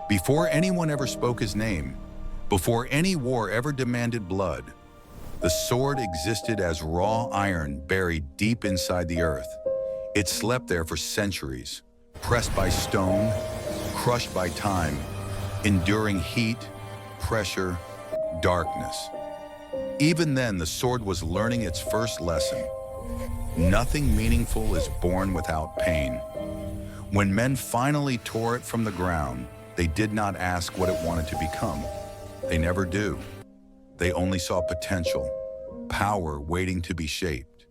Before anyone ever spoke his name, before any war ever demanded blood, the sword existed as raw iron buried deep inside the earth. It slept there for centuries, pressed by stone, crushed by time, enduring heat, pressure, darkness. Even then, the sword was learning its first lesson. Nothing meaningful is born without pain. When men finally tore it from the ground, they did not ask what it wanted to become. They never do. They only saw potential, power waiting to be shaped.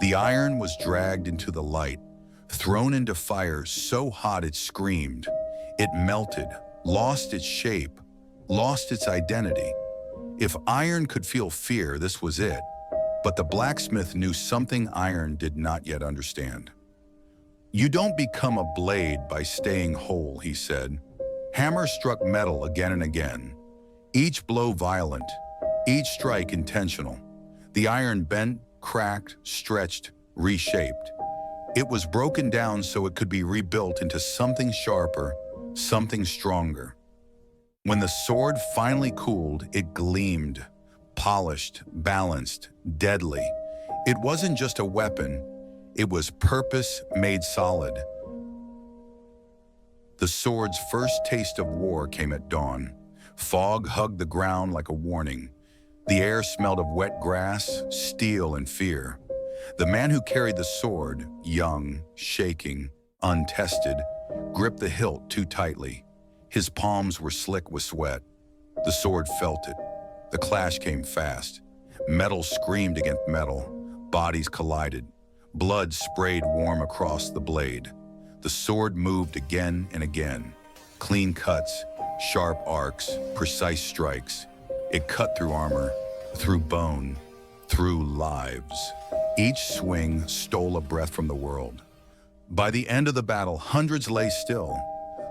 The iron was dragged into the light, thrown into fire so hot it screamed. It melted, lost its shape, lost its identity. If iron could feel fear, this was it. But the blacksmith knew something iron did not yet understand. "You don't become a blade by staying whole," he said. Hammer struck metal again and again, each blow violent, each strike intentional. The iron bent, cracked, stretched, reshaped. It was broken down so it could be rebuilt into something sharper, something stronger. When the sword finally cooled, it gleamed, polished, balanced, deadly. It wasn't just a weapon, it was purpose made solid. The sword's first taste of war came at dawn. Fog hugged the ground like a warning. The air smelled of wet grass, steel, and fear. The man who carried the sword, young, shaking, untested, gripped the hilt too tightly. His palms were slick with sweat. The sword felt it. The clash came fast. Metal screamed against metal. Bodies collided. Blood sprayed warm across the blade. The sword moved again and again. Clean cuts, sharp arcs, precise strikes. It cut through armor, through bone, through lives. Each swing stole a breath from the world. By the end of the battle, hundreds lay still.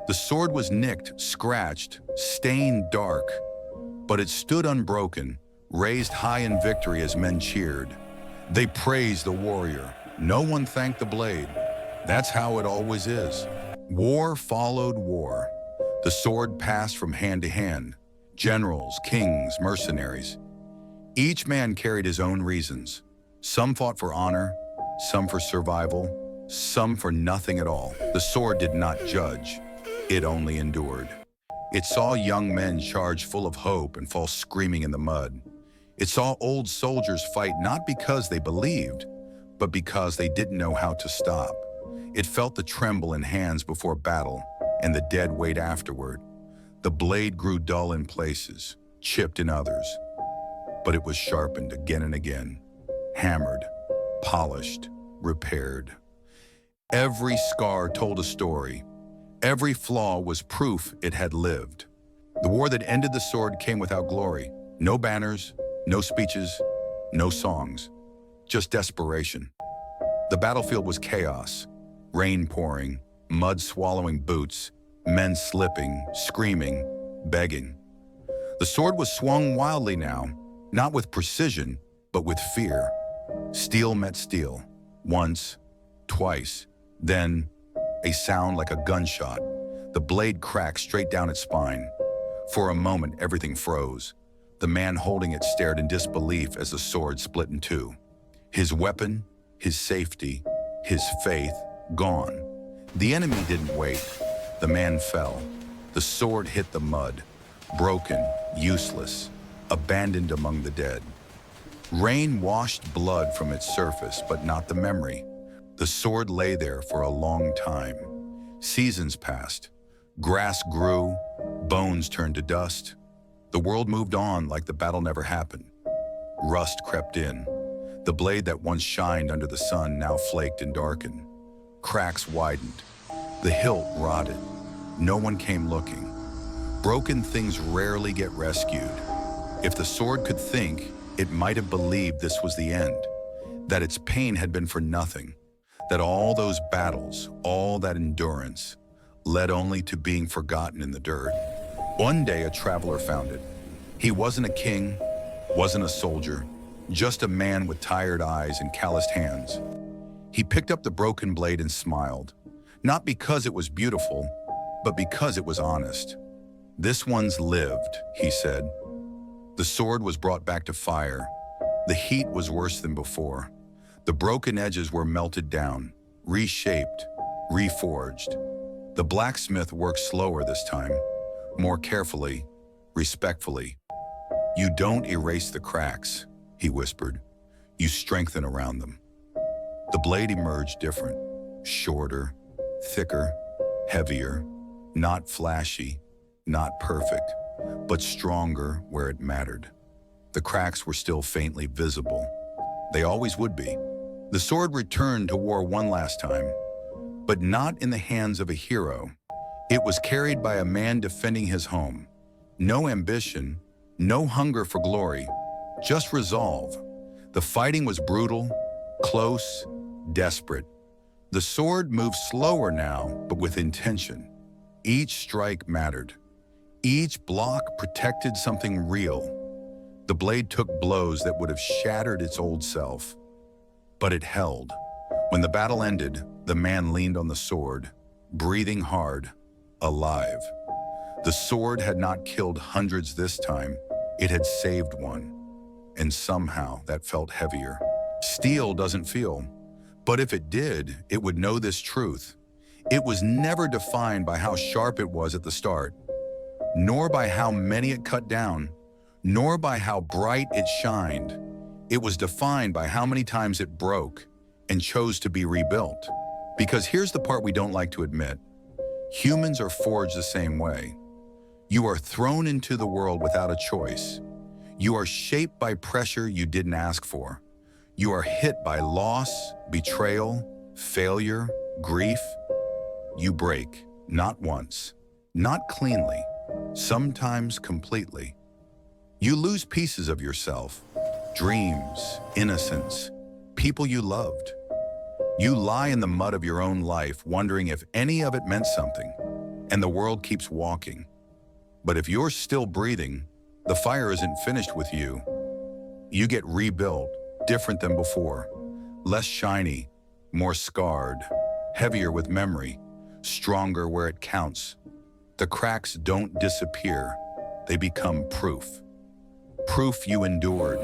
The sword was nicked, scratched, stained dark, but it stood unbroken, raised high in victory as men cheered. They praised the warrior. No one thanked the blade. That's how it always is. War followed war. The sword passed from hand to hand. Generals, kings, mercenaries. Each man carried his own reasons. Some fought for honor, some for survival, some for nothing at all. The sword did not judge. It only endured. It saw young men charge full of hope and fall screaming in the mud. It saw old soldiers fight not because they believed, but because they didn't know how to stop. It felt the tremble in hands before battle and the dead weight afterward. The blade grew dull in places, chipped in others, but it was sharpened again and again, hammered, polished, repaired. Every scar told a story. Every flaw was proof it had lived. The war that ended the sword came without glory. No banners, no speeches, no songs, just desperation. The battlefield was chaos, rain pouring, mud swallowing boots, men slipping, screaming, begging. The sword was swung wildly now, not with precision, but with fear. Steel met steel, once, twice, then a sound like a gunshot. The blade cracked straight down its spine. For a moment, everything froze. The man holding it stared in disbelief as the sword split in two. His weapon, his safety, his faith, gone. The enemy didn't wait. The man fell. The sword hit the mud, broken, useless, abandoned among the dead. Rain washed blood from its surface, but not the memory. The sword lay there for a long time. Seasons passed. Grass grew. Bones turned to dust. The world moved on like the battle never happened. Rust crept in. The blade that once shined under the sun now flaked and darkened. Cracks widened. The hilt rotted. No one came looking. Broken things rarely get rescued. If the sword could think, it might have believed this was the end, that its pain had been for nothing, that all those battles, all that endurance, led only to being forgotten in the dirt. One day a traveler found it. He wasn't a king, wasn't a soldier, just a man with tired eyes and calloused hands. He picked up the broken blade and smiled, not because it was beautiful, but because it was honest. "This one's lived," he said. The sword was brought back to fire. The heat was worse than before. The broken edges were melted down, reshaped, reforged. The blacksmith worked slower this time, more carefully, respectfully. "You don't erase the cracks," he whispered. "You strengthen around them." The blade emerged different, shorter, thicker, heavier, not flashy, not perfect, but stronger where it mattered. The cracks were still faintly visible. They always would be. The sword returned to war one last time, but not in the hands of a hero. It was carried by a man defending his home. No ambition, no hunger for glory, just resolve. The fighting was brutal, close, desperate. The sword moved slower now, but with intention. Each strike mattered. Each block protected something real. The blade took blows that would have shattered its old self. But it held. When the battle ended, the man leaned on the sword, breathing hard, alive. The sword had not killed hundreds this time. It had saved one. And somehow that felt heavier. Steel doesn't feel. But if it did, it would know this truth. It was never defined by how sharp it was at the start, nor by how many it cut down, nor by how bright it shined. It was defined by how many times it broke and chose to be rebuilt. Because here's the part we don't like to admit. Humans are forged the same way. You are thrown into the world without a choice. You are shaped by pressure you didn't ask for. You are hit by loss, betrayal, failure, grief. You break, not once, not cleanly, sometimes completely. You lose pieces of yourself, dreams, innocence, people you loved. You lie in the mud of your own life, wondering if any of it meant something, and the world keeps walking. But if you're still breathing, the fire isn't finished with you. You get rebuilt, different than before, less shiny, more scarred, heavier with memory, stronger where it counts. The cracks don't disappear, they become proof. Proof you endured,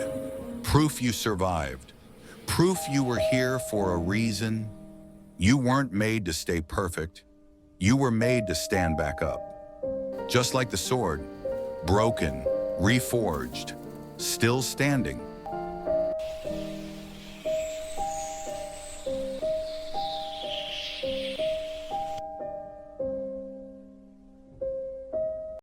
proof you survived, proof you were here for a reason. You weren't made to stay perfect, you were made to stand back up. Just like the sword, broken, reforged, still standing.